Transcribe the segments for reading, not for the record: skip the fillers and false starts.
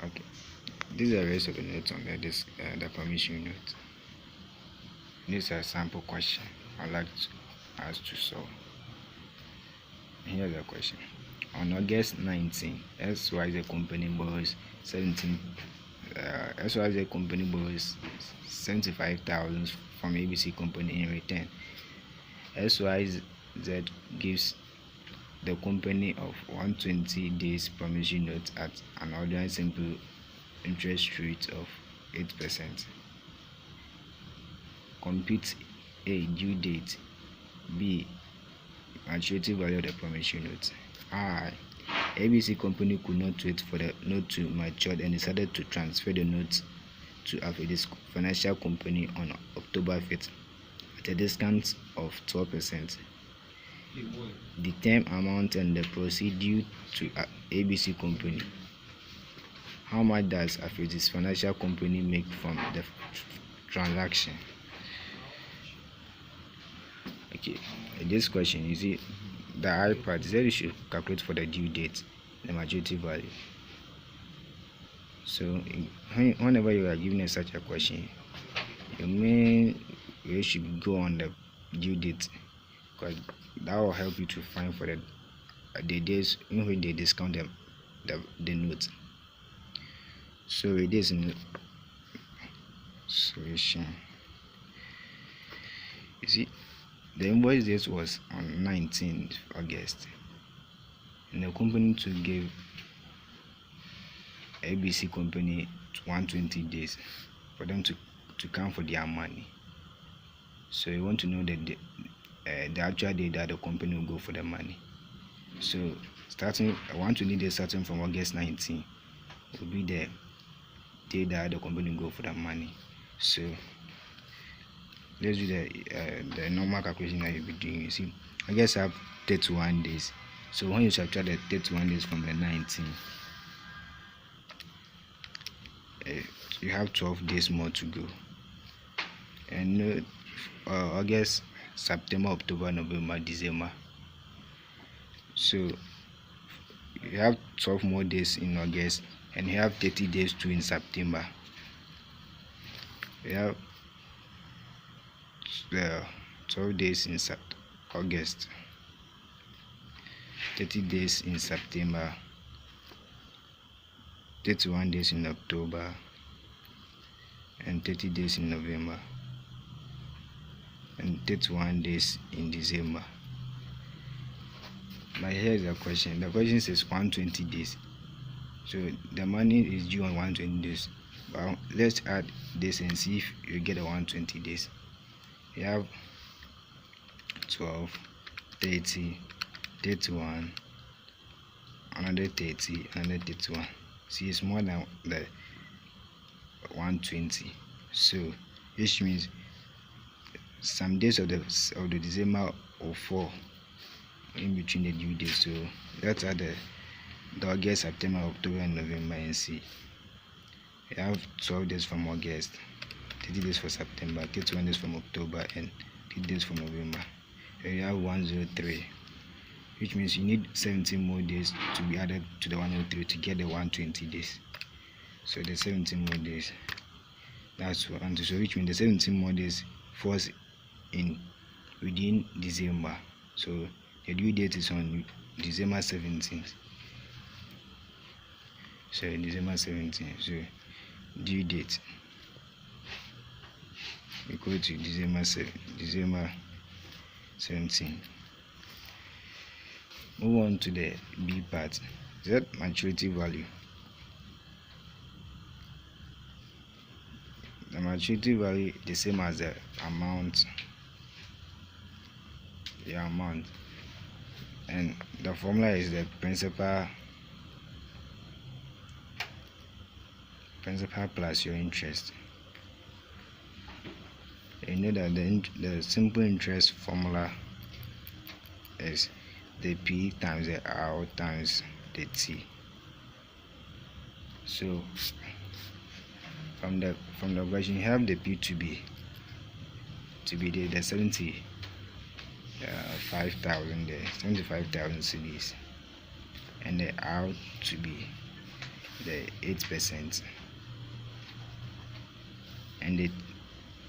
Okay, these are the rest of the notes on the permission note. This is a sample question I'd like us to solve. Here's the question. On August 19, XYZ company borrows 75,000 from ABC company. In return, XYZ gives the company of 120 days promissory note at an ordinary simple interest rate of 8%. Compute A, due date; B, maturity value of the promissory note. ABC company could not wait for the note to mature and decided to transfer the note to Afedis financial company on October 5th at a discount of 12%. The term, amount, and the proceeds due to ABC company. How much does Afedis financial company make from the transaction? Okay, in this question, you see the I part is that you should calculate for the due date, the maturity value. So whenever you are given such a question, your main way should go on the due date, because that will help you to find for the days in which they discount the note. So it is in solution. You see, the invoice date was on 19th August, and the company to give ABC company 120 days for them to count for their money. So you want to know the actual day that the company will go for the money. So starting 120 days starting from August 19 will be the day that the company will go for the money. So let's do the normal calculation that you'll be doing. You see, I guess I have 31 days. So when you subtract the 31 days from the 19, you have 12 days more to go. And August, September, October, November, December. So you have 12 more days in August, and you have 30 days too in September. You have 12 days in August, 30 days in September, 31 days in October, and 30 days in November, and 31 days in December. But here's the question. The question says 120 days. So the money is due on 120 days. But let's add this and see if you get a 120 days. You have 12, 30, 31, another 30, another 31. See, it's more than the 120. So which means some days of the December will fall in between the due days. So let's add the August, September, October, and November and see. You have 12 days from August, 30 days for September, 31 days from October, and 30 days from November. And you have 103, which means you need 17 more days to be added to the 103 to get the 120 days. So the 17 more days, that's what. So which means the 17 more days falls within December. So the due date is on December 17th. So December 17th. So due date equal to December 17. Move on to the B part. Z maturity value. The maturity value is the same as the amount. And the formula is the principal plus your interest. You know that the simple interest formula is the P times the R times the T. So from the version, you have the P to be the 75,000 cedis, and the R to be the 8%, and the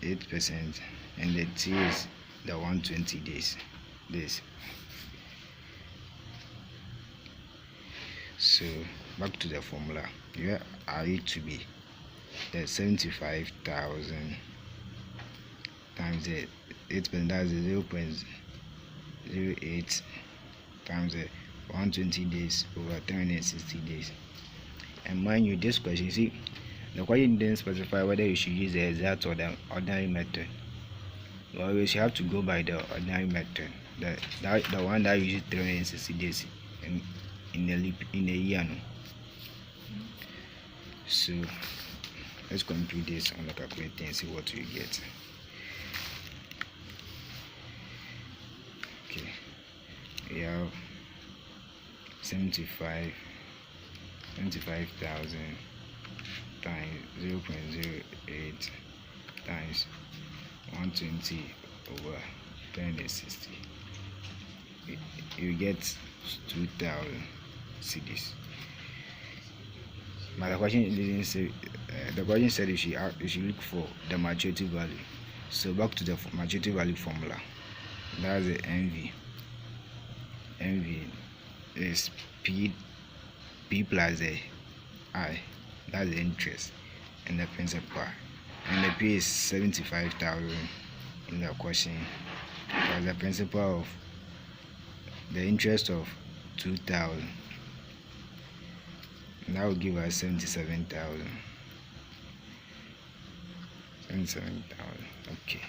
8%, and the T is the 120 days. So back to the formula. Here are it to be the 75,000 times the 8%, that's 0.08 times the 120 days over 360 days. And mind you, this question, see, the question didn't specify whether you should use the exact or the ordinary method. You always have to go by the ordinary method, the one that uses 360 days in a year. No? So let's compute this on the calculator and see what we get. Okay, we have 75,000 times 0.08 times 120 over 360. You get 2,000 cedis. But the question didn't say. The question said you should look for the maturity value. So back to the maturity value formula. That's the MV. MV is P plus the I. That's the interest and the principal. And the P is 75,000 in the question. Because the principal of the interest of 2,000. And that will give us 77,000. 77,000. Okay.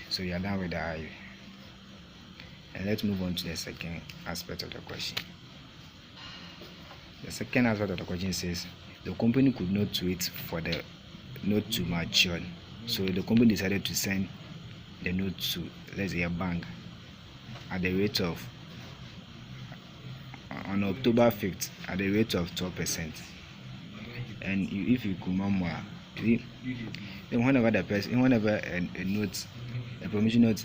So you are done with the I. And let's move on to the second aspect of the question. The second aspect of the question says the company could not wait for the note to mature. So the company decided to send the note to, let's say, a bank at the rate of on October 5th at the rate of 12%. And if you could remember, whenever a note, a promissory note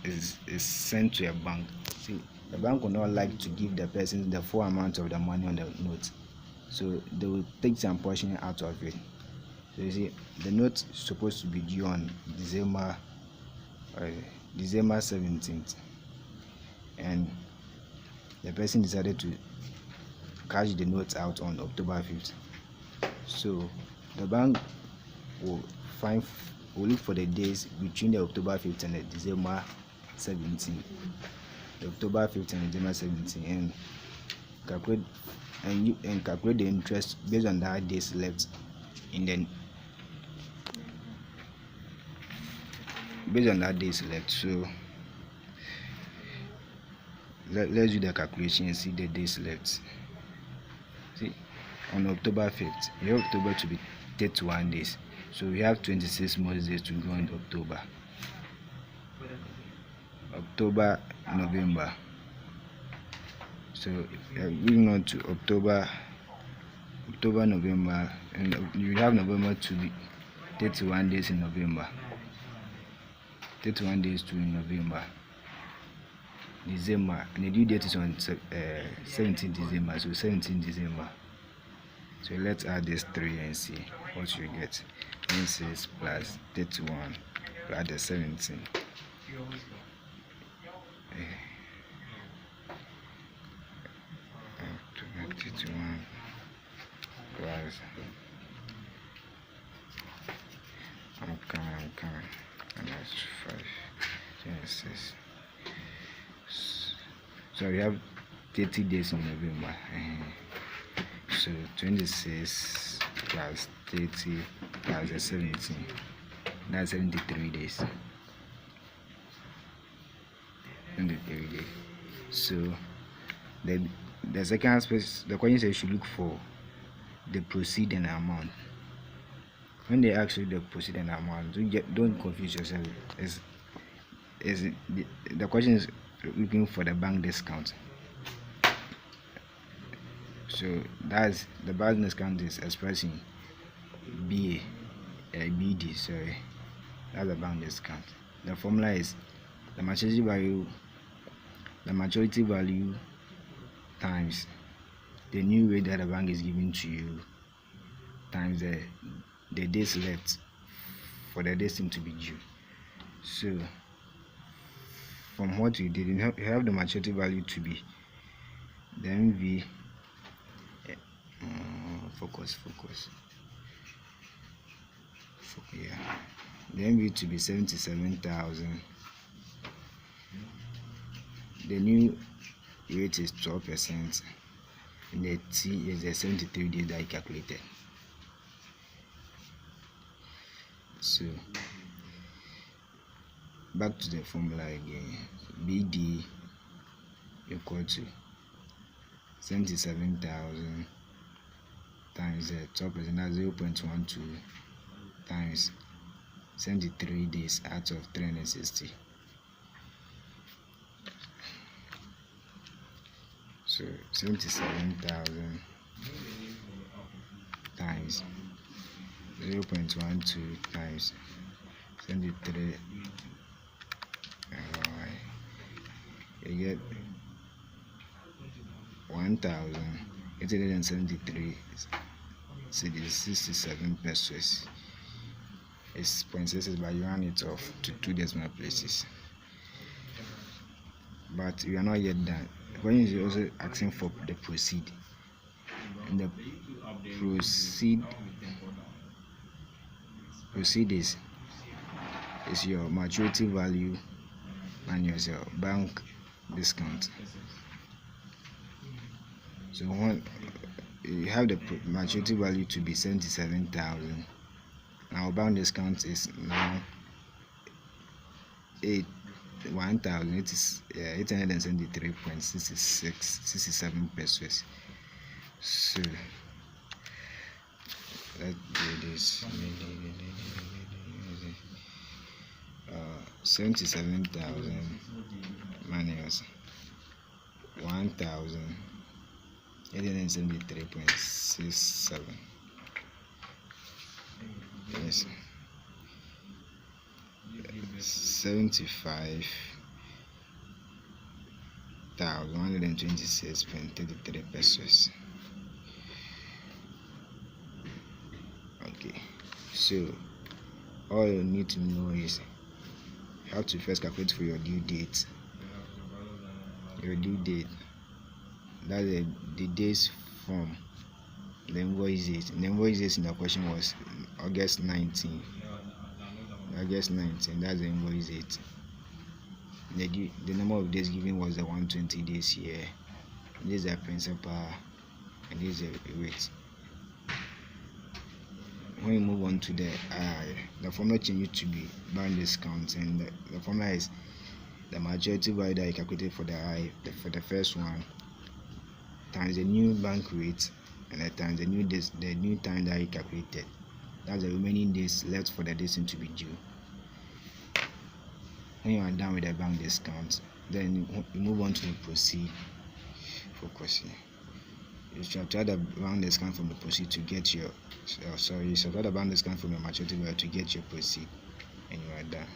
is sent to a bank, see, the bank will not like to give the person the full amount of the money on the note, so they will take some portion out of it. So you see, the note is supposed to be due on December 17th, and the person decided to cash the notes out on October 5th. So the bank will look for the days between the October 5th and the December 17th. The October 5th and December 17th, and calculate the interest based on that days left in the So let's do the calculation and see the days left. See, on October 5th, you have October to be 31 days, so we have 26 more days to go in October, November. So moving on to October, November, and you have November to be 31 days in November. 31 days to in November. December, and the due date is on 17 December, so 17 December. So let's add this 3 and see what you get. 26 plus 31 plus the 17. 31 plus I'm coming, and that's 5, 26. So we have 30 days in November. So 26 plus 30 plus 17, that's 73 days. 73 days. So the second aspect, the question says you should look for the preceding amount. When they ask you the preceding amount, don't confuse yourself. The question is looking for the bank discount. So that's the bank discount is expressing BD. Sorry, that's the bank discount. The formula is the maturity value times the new rate that the bank is giving to you times the days left for the days to be due. So from what we did, you have the maturity value to be the MV. Focus. Yeah, the MV to be 77,000. The new rate is 12%, and the T is the 73 days that I calculated. So back to the formula again. BD equal to 77,000 times 12%, that's 0.12 times 73 days out of 360. So 77,000 times 0.12 times 73, you get 1,873 cedis, 67 pesos. It's 0.66, but you run it off to 2 decimal places. But we are not yet done. The question is also asking for the proceed. And the proceed is your maturity value minus your bank discount. So when you have the maturity value to be 77,000, now bank discount is now 873.67 pesos. So let's do this. 77,000 minus 1,873.67. Yes, 75,126.33 pesos. Okay, so all you need to know is how to first calculate for your due date. Your due date, that's the days from the invoice date. The invoice date in the question was August 19. That's the invoice date. The number of days given was the 120 days here. This is the principal, and this is the rate. When you move on to the formula changes to be bank discount, and the formula is the maturity value that I calculated for the first one times the new bank rate, and times the new time that I calculated. That's the remaining days left for the days to be due. When you are done with the bank discount, then you move on to the proceed. Focus here. You subtract the bank discount from the proceed to get your you subtract the bank discount from your maturity value to get your proceed, and you are done.